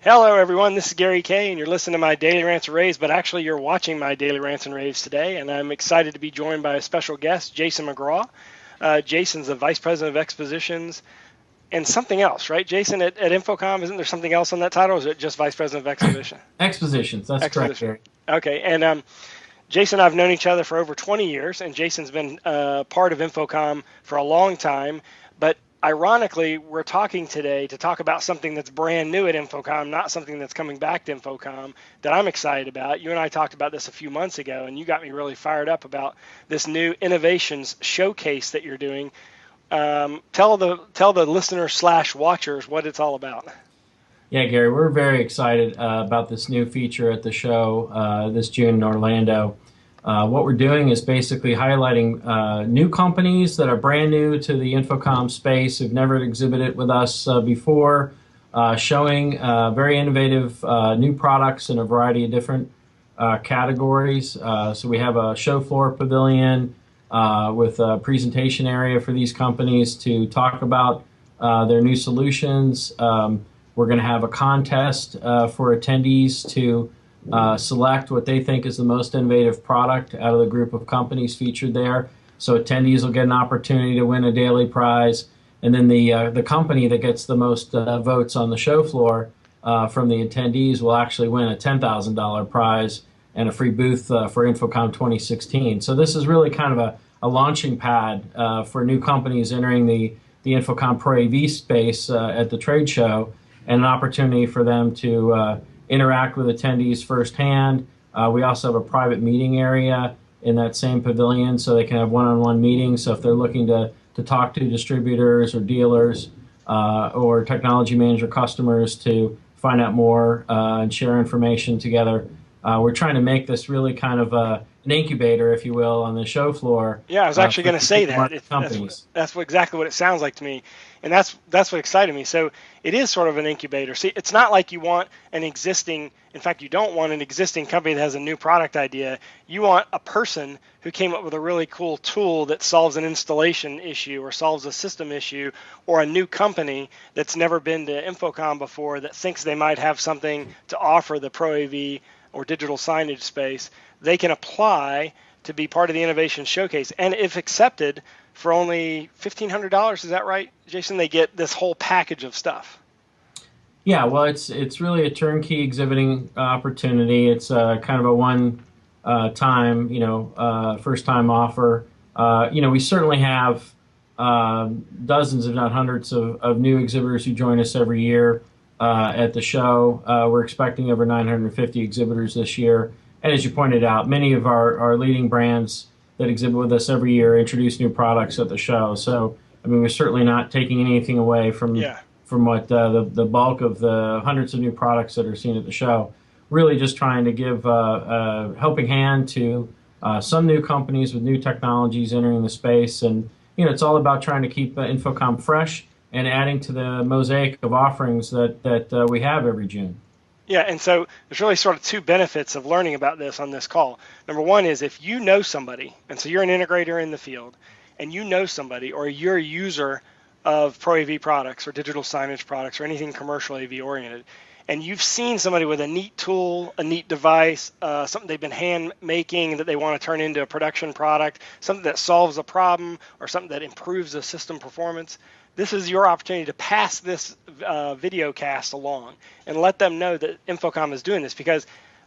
Hello, everyone. This is Gary Kay, and you're listening to my Daily Rants and Raves, but actually, you're watching my Daily Rants and Raves today, and I'm excited to be joined by a special guest, Jason McGraw. Jason's the Vice President of Expositions and something else, right, Jason, at InfoComm? Isn't there something else on that title, or is it just Vice President of Exposition? Expositions, that's correct, Gary. Okay, and Jason and I have known each other for over 20 years, and Jason's been part of InfoComm for a long time, but ironically, we're talking today to talk about something that's brand new at InfoComm, not something that's coming back to InfoComm that I'm excited about. You and I talked about this a few months ago, and you got me really fired up about this new innovations showcase that you're doing. Tell the listeners/watchers what it's all about. Yeah, Gary, we're very excited about this new feature at the show this June in Orlando. What we're doing is basically highlighting new companies that are brand new to the InfoComm space, who've never exhibited with us before, showing very innovative new products in a variety of different categories. So we have a show floor pavilion with a presentation area for these companies to talk about their new solutions. We're going to have a contest for attendees to select what they think is the most innovative product out of the group of companies featured there. So attendees will get an opportunity to win a daily prize, and then the company that gets the most votes on the show floor from the attendees will actually win a $10,000 prize and a free booth for InfoComm 2016. So this is really kind of a launching pad for new companies entering the InfoComm ProAV space at the trade show, and an opportunity for them to interact with attendees firsthand. We also have a private meeting area in that same pavilion, so they can have one-on-one meetings. So if they're looking to talk to distributors or dealers or technology manager customers to find out more and share information together, we're trying to make this really kind of an incubator, if you will, on the show floor. Yeah, I was actually going to say that. That's exactly what it sounds like to me, and that's what excited me. So it is sort of an incubator. See, it's not like you want an existing, in fact, you don't want an existing company that has a new product idea. You want a person who came up with a really cool tool that solves an installation issue or solves a system issue, or a new company that's never been to InfoComm before that thinks they might have something to offer the ProAV or digital signage space. They can apply to be part of the innovation showcase, and if accepted, for only $1,500, is that right, Jason? They get this whole package of stuff. Yeah, well, it's really a turnkey exhibiting opportunity. It's kind of a one-time, first-time offer. We certainly have dozens, if not hundreds, of new exhibitors who join us every year at the show. We're expecting over 950 exhibitors this year. And as you pointed out, many of our leading brands that exhibit with us every year introduce new products at the show. So, I mean, we're certainly not taking anything away from what the bulk of the hundreds of new products that are seen at the show. Really just trying to give a helping hand to some new companies with new technologies entering the space. And, it's all about trying to keep InfoComm fresh and adding to the mosaic of offerings that we have every June. Yeah, and so there's really sort of two benefits of learning about this on this call. Number one is if you know somebody, and so you're an integrator in the field, and you know somebody, or you're a user of ProAV products or digital signage products or anything commercial AV oriented, and you've seen somebody with a neat tool, a neat device, something they've been hand making that they want to turn into a production product, something that solves a problem or something that improves the system performance, this is your opportunity to pass this video cast along and let them know that InfoComm is doing this, because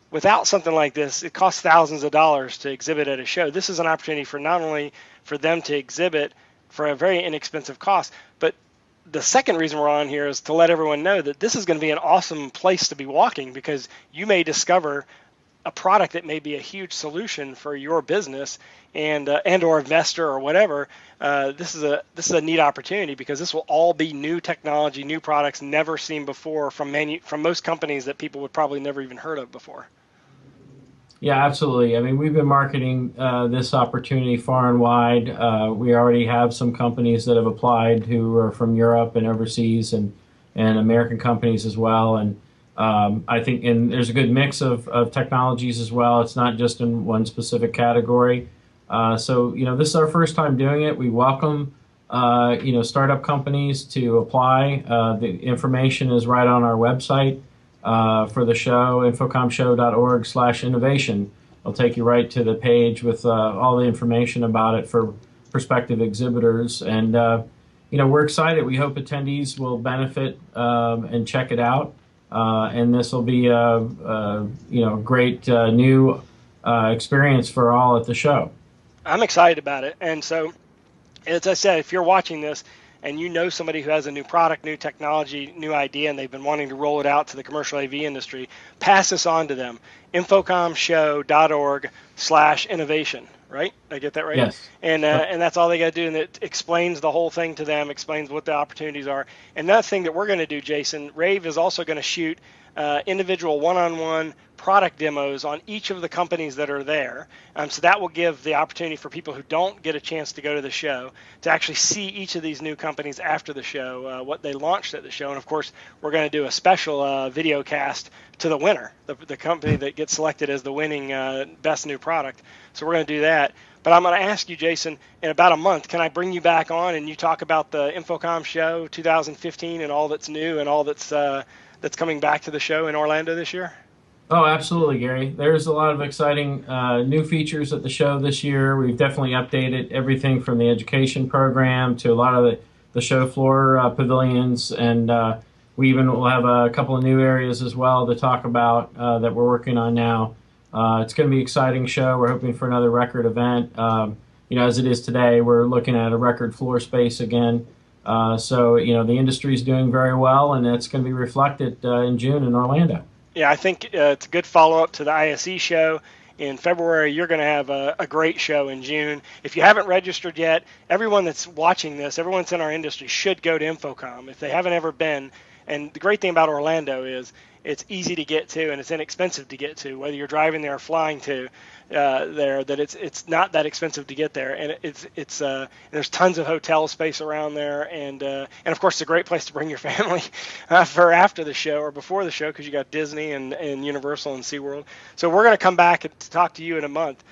without something like this, it costs thousands of dollars to exhibit at a show. This is an opportunity for not only for them to exhibit for a very inexpensive cost, but the second reason we're on here is to let everyone know that this is going to be an awesome place to be walking, because you may discover a product that may be a huge solution for your business and or investor or whatever. This is a neat opportunity, because this will all be new technology, new products never seen before from most companies that people would probably never even heard of before. Yeah, absolutely. I mean, we've been marketing this opportunity far and wide. We already have some companies that have applied who are from Europe and overseas, and American companies as well. And I think there's a good mix of technologies as well. It's not just in one specific category. So, this is our first time doing it. We welcome, startup companies to apply. The information is right on our website. for the show, infocommshow.org/innovation. It'll take you right to the page with all the information about it for prospective exhibitors. And, we're excited. We hope attendees will benefit and check it out. And this will be a great new experience for all at the show. I'm excited about it. And so, as I said, if you're watching this and you know somebody who has a new product, new technology, new idea, and they've been wanting to roll it out to the commercial AV industry, pass this on to them. infocommshow.org/innovation, right? I get that right? Yes. And that's all they got to do, and it explains the whole thing to them, explains what the opportunities are. And another thing that we're going to do, Jason, Rave is also going to shoot individual one-on-one product demos on each of the companies that are there. So that will give the opportunity for people who don't get a chance to go to the show to actually see each of these new companies after the show, what they launched at the show. And of course, we're going to do a special video cast to the winner, the company that gets selected as the winning best new product. So we're going to do that. But I'm going to ask you, Jason, in about a month, can I bring you back on and you talk about the InfoComm show 2015 and all that's new and all that's coming back to the show in Orlando this year? Oh, absolutely, Gary. There's a lot of exciting new features at the show this year. We've definitely updated everything from the education program to a lot of the show floor pavilions, and we even will have a couple of new areas as well to talk about that we're working on now. It's going to be an exciting show. We're hoping for another record event. As it is today, we're looking at a record floor space again. So the industry is doing very well, and it's going to be reflected in June in Orlando. Yeah, I think it's a good follow-up to the ISE show. In February, you're going to have a great show in June. If you haven't registered yet, everyone that's watching this, everyone that's in our industry should go to InfoComm if they haven't ever been. And the great thing about Orlando is it's easy to get to and it's inexpensive to get to, whether you're driving there or flying to there. That it's not that expensive to get there, and there's tons of hotel space around there, and of course it's a great place to bring your family for after the show or before the show because you got Disney and Universal and SeaWorld. So we're going to come back and talk to you in a month.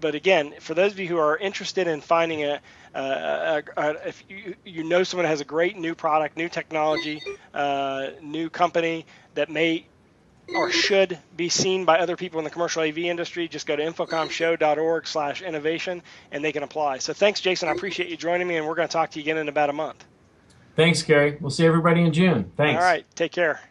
But again, for those of you who are interested in finding if you know someone has a great new product, new technology, new company that may or should be seen by other people in the commercial AV industry, just go to infocommshow.org/innovation and they can apply. So thanks, Jason. I appreciate you joining me, and we're going to talk to you again in about a month. Thanks, Gary. We'll see everybody in June. Thanks. All right. Take care.